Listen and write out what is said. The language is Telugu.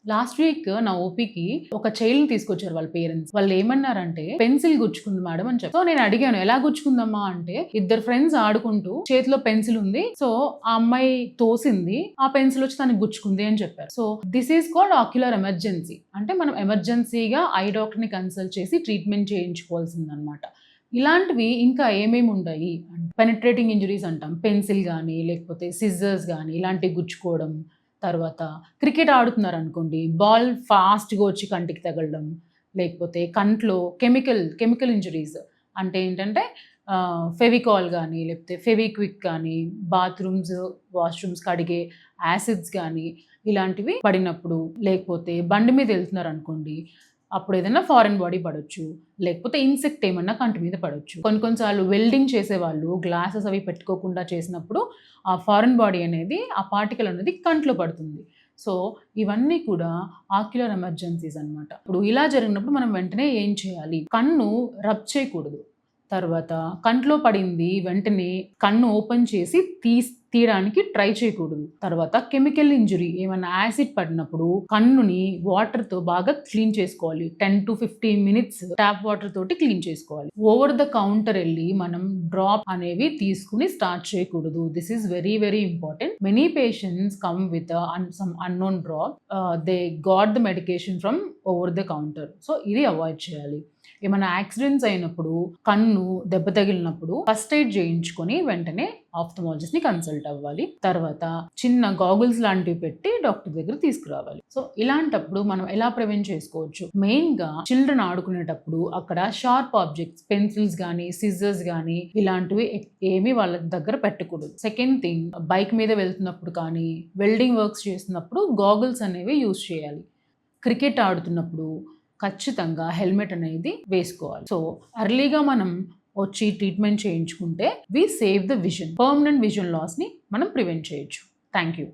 లాస్ట్ వీక్ నా ఓపీకి ఒక చైల్డ్‌ని తీసుకొచ్చారు వాళ్ళ పేరెంట్స్. వాళ్ళు ఏమన్నారంటే, "పెన్సిల్ గుచ్చుకుంది మేడం" అని చెప్పారు. సో నేను అడిగాను, "ఎలా గుచ్చుకుందమ్మా?" అంటే, ఇద్దరు ఫ్రెండ్స్ ఆడుకుంటూ చేతిలో పెన్సిల్ ఉంది. సో ఆ అమ్మాయి తోసింది. ఆ పెన్సిల్ వచ్చి తనకి గుచ్చుకుంది అని చెప్పారు. So this is called ocular emergency. అంటే మనం ఎమర్జెన్సీగా ఐ డాక్టర్‌ని కన్సల్ట్ చేసి ట్రీట్మెంట్ చేయించుకోవాల్సిందనమాట. ఇలాంటివి ఇంకా ఏమేమి ఉంటాయి? పెనిట్రేటింగ్ ఇంజురీస్ అంటాం. పెన్సిల్ గానీ, లేకపోతే సిజర్స్ గానీ ఇలాంటివి గుచ్చుకోవడం. తర్వాత క్రికెట్ ఆడుతున్నారనుకోండి, బాల్ ఫాస్ట్‌గా వచ్చి కంటికి తగలడం, లేకపోతే కంట్లో కెమికల్ ఇంజురీస్ అంటే ఏంటంటే ఫెవికాల్ గానీ, లేకపోతే ఫెవిక్విక్ గానీ, వాష్‌రూమ్స్ కడిగే యాసిడ్స్ గానీ, ఇలాంటివి పడినప్పుడు, లేకపోతే బండి మీద ఎళ్తున్నారనుకోండి, అప్పుడు ఏదైనా ఫారెన్ బాడీ పడొచ్చు. లేకపోతే ఇన్సెక్ట్ ఏమన్నా కంటి మీద పడొచ్చు. కొన్ని సార్లు వెల్డింగ్ చేసేవాళ్ళు గ్లాసెస్ అవి పెట్టుకోకుండా చేసినప్పుడు ఆ ఫారెన్ బాడీ అనేది, ఆ పార్టికల్ అనేది కంట్లో పడుతుంది. సో ఇవన్నీ కూడా ఆక్యులర్ ఎమర్జెన్సీస్ అనమాట. ఇప్పుడు ఇలా జరిగినప్పుడు మనం వెంటనే ఏం చేయాలి? కన్ను రబ్ చేయకూడదు. తర్వాత కంట్లో పడింది వెంటనే కన్ను ఓపెన్ చేసి తీయడానికి ట్రై చేయకూడదు. తర్వాత కెమికల్ ఇంజురీ ఏమైనా యాసిడ్ పడినప్పుడు కన్నుని వాటర్‌తో బాగా క్లీన్ చేసుకోవాలి. 10-15 మినిట్స్ ట్యాప్ వాటర్ తోటి క్లీన్ చేసుకోవాలి. ఓవర్ ద కౌంటర్ ఎళ్లి మనం డ్రాప్ అనేవి తీసుకొని స్టార్ట్ చేయకూడదు. This is very very important. Many patients come with some unknown drop. They got the medication from over the counter. So ఇది అవాయిడ్ చేయాలి. ఏమైనా యాక్సిడెంట్స్ అయినప్పుడు, కన్ను దెబ్బ తగిలినప్పుడు ఫస్ట్ ఎయిడ్ చేయించుకొని వెంటనే ఆఫ్థమాలజిస్ట్‌ని కన్సల్ట్ అవ్వాలి. తర్వాత చిన్న గాగుల్స్ లాంటివి పెట్టి డాక్టర్ దగ్గరికి తీసుకురావాలి. సో ఇలాంటప్పుడు మనం ఎలా ప్రివెంట్ చేసుకోవచ్చు? మెయిన్‌గా చిల్డ్రన్ ఆడుకునేటప్పుడు అక్కడ షార్ప్ ఆబ్జెక్ట్స్, పెన్సిల్స్ గానీ, సిజర్స్ గానీ ఇలాంటివి ఏమీ వాళ్ళ దగ్గర పెట్టకూడదు. సెకండ్ థింగ్, బైక్ మీద వెళ్తున్నప్పుడు కానీ, వెల్డింగ్ వర్క్స్ చేస్తున్నప్పుడు గాగుల్స్ అనేవి యూజ్ చేయాలి. క్రికెట్ ఆడుతున్నప్పుడు ఖచ్చితంగా హెల్మెట్ అనేది వేసుకోవాలి. సో ఎర్లీగా మనం వచ్చి ట్రీట్మెంట్ చేయించుకుంటే we save the vision. Permanent vision లాస్‌ని మనం ప్రివెంట్ చేయొచ్చు. Thank you.